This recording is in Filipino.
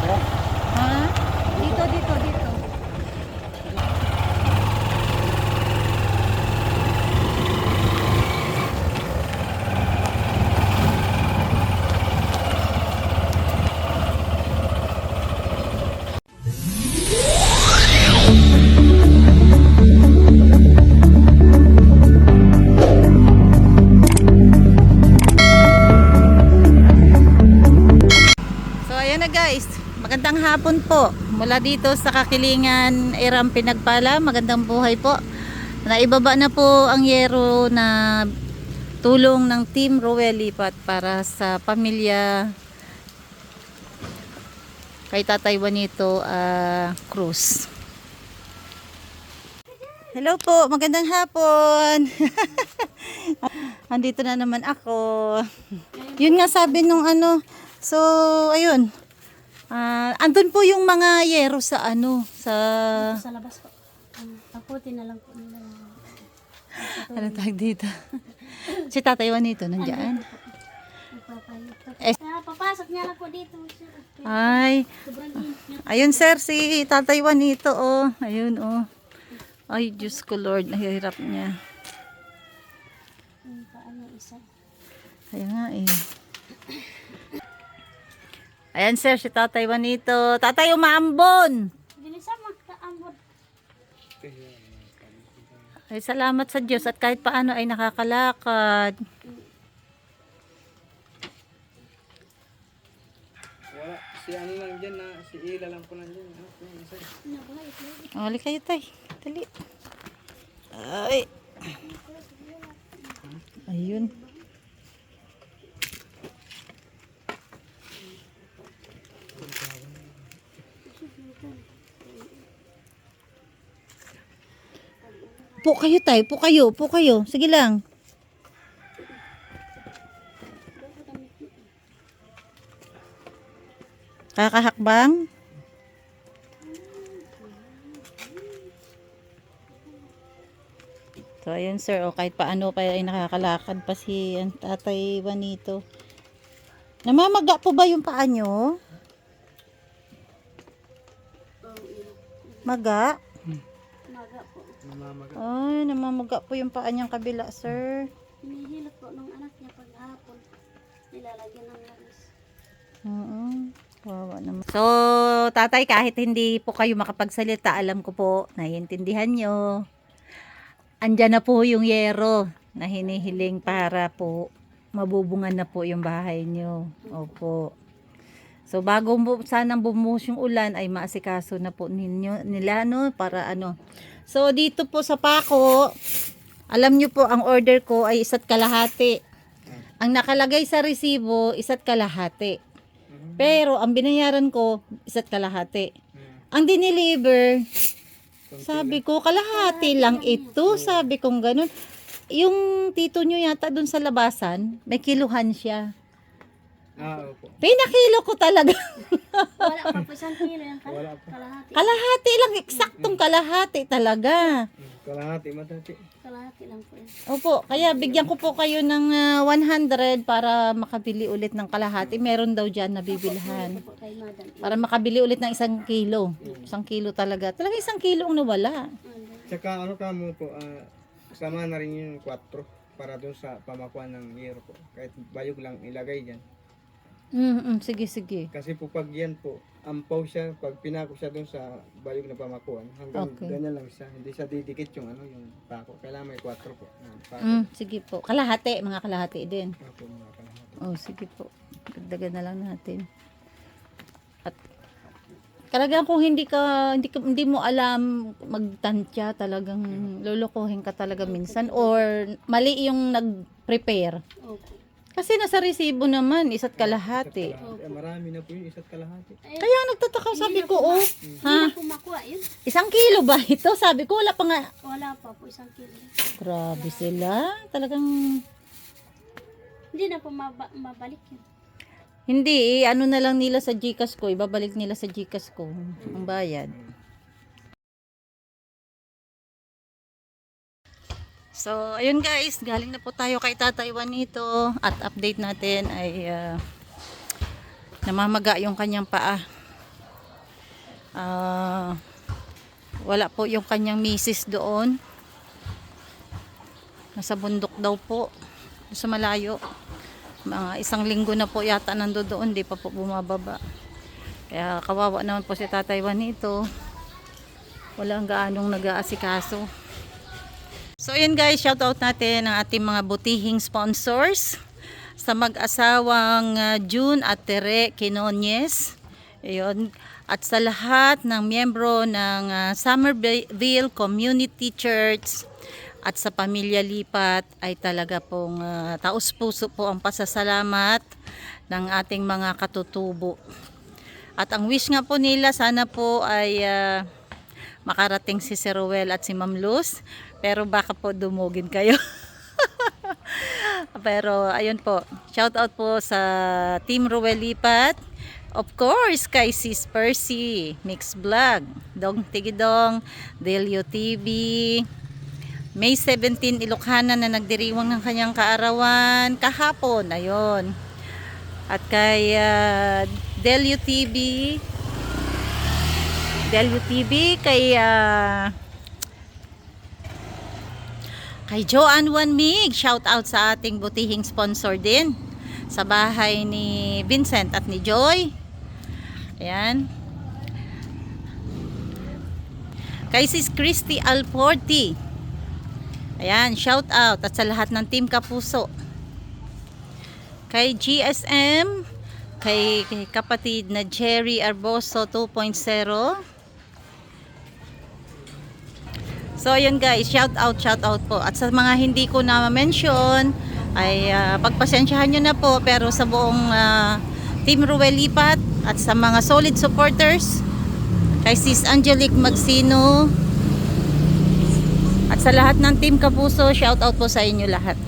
Ha? Dito, dito, dito. So ayan na guys, magandang hapon po mula dito sa Kakilingan, Iram Pinagpala. Magandang buhay po. Naibaba na po ang yero na tulong ng Team Roel Lipat para sa pamilya kay Tatay Juanito Cruz. Hello po, magandang hapon. Andito na naman ako. Yun nga sabi nung ano. So, ayun. Andun po yung mga yero sa ano, Sa labas po. Takutin na lang po nila. ano tawag dito? Si Tatay Juanito nandiyan. Papasok niya lang po dito. Ay. Sobrang init niya. Ayun sir, si Tatay Juanito oh. Ayun oh. Ay, Diyos ko Lord, nahihirap niya. Paano isa? Kaya nga eh. Ayan sir, si Tatay Juanito. Tatay, umaambon! Bilisan magkaambot. Ay, salamat sa Diyos at kahit paano ay nakakalakad. Wala, si ano lang dyan na, si Ila lang po nandyan. Hali kayo tay. Dali. Ay. Ayun. Po kayo tay, po kayo, po kayo. Sige lang. Kakahakbang? So ayun sir, o kahit paano pa ay nakakalakad pa si ang Tatay Juanito. Namamaga po ba yung paa nyo? Maga? Maga po. Namamaga. Ay, namamaga po yung paa niyang kabila sir. Hinihilot po nung anak niya pag hapon. Nilalagyan ng langis. Oo. Wawa naman. So, tatay, kahit hindi po kayo makapagsalita, alam ko po, naiintindihan nyo. Andyan na po yung yero na hinihiling para po mabubungan na po yung bahay nyo. Opo. So, bago mo sanang bumuhos yung ulan, ay maasikaso na po nila, no? Para ano. So, dito po sa Paco, alam nyo po, ang order ko ay 1.5. Ang nakalagay sa resibo, 1.5. Pero, ang binayaran ko, 1.5. Ang dineliver, sabi ko, kalahati lang ito. Sabi kong ganun. Yung tito nyo yata dun sa labasan, may kiluhan siya. Opo. Pinakilo ko talaga. Wala pa po isang kilo yan. Wala po. Kalahati. Kalahati lang, eksaktong kalahati talaga. Kalahati, matati. Kalahati lang po yan. Opo, kaya bigyan ko po kayo ng 100 para makabili ulit ng kalahati. Meron daw dyan na bibilhan. Po kay madam. Para makabili ulit ng 1 kilo. 1 kilo talaga. Talaga 1 kilo ang nawala. Tsaka ano ka mo po, sama na rin yung 4 para dun sa pamakuan ng yero po. Kahit bayog lang ilagay dyan. Sige, sige. Kasi po pag yan po, ampaw siya, pag pinako siya dun sa bayog na pamakuan, hanggang Okay. ganyan lang siya. Hindi siya didikit yung ano, yung pako. Kailangan may 4 po. Pako. Sige po. Kalahati, mga kalahati din. Opo, mga kalahati. Oh, sige po. Dagdagan na lang natin. At talagang kung hindi mo alam magtantya, talagang lulukuhin ka talaga minsan or mali yung nag-prepare. Opo. Kasi nasa resibo naman, 1.5. Marami na po yung 1.5. Kaya nagtataka, sabi ko, oh, Hindi ha? na po makuha yun. 1 kilo ba ito? Sabi ko, wala pa nga. Wala pa po isang kilo. Grabe sila. Talagang, Hindi na po mabalik yun. hindi, ano na lang nila sa GCash ko, ibabalik nila sa GCash ko ang bayad. So, ayun guys, galing na po tayo kay Tatay Juanito at update natin ay namamaga yung kanyang paa. Wala po yung kanyang misis doon. Nasa bundok daw po. Sa malayo. Mga 1 linggo na po yata nando doon. Di pa po bumababa. Kaya kawawa naman po si Tatay Juanito. Walang gaanong nag-aasikaso. So yun guys, shoutout natin ang ating mga butihing sponsors. Sa mag-asawang June at Tere Quinones. Ayun. At sa lahat ng miyembro ng Summerville Community Church at sa Pamilya Lipat ay talaga pong taos-puso po ang pasasalamat ng ating mga katutubo. At ang wish nga po nila sana po ay makarating si Sir Ruel at si Ma'am Luz, pero baka po dumugin kayo. Pero ayun po, shout out po sa Team Ruel Lipat. Of course, kay Sis Percy, Mix Vlog, Dong Tigidong, Delio TV, May 17 Ilocana na nagdiriwang ng kanyang kaarawan kahapon, ayun. At kay Delio TV, kay Joanne Wanmig, shout out sa ating butihing sponsor din sa bahay ni Vincent at ni Joy. Ayan. Kay Sis Christy Alporti, ayan, shout out. At sa lahat ng Team Kapuso. Kay GSM, kay kapatid na Jerry Arboso 2.0. So yun guys, shout out po. At sa mga hindi ko na mention ay pagpasensyahan nyo na po, pero sa buong Team Ruel Lipat at sa mga solid supporters, kay Sis Angelique Magsino at sa lahat ng Team Kapuso, shout out po sa inyo lahat.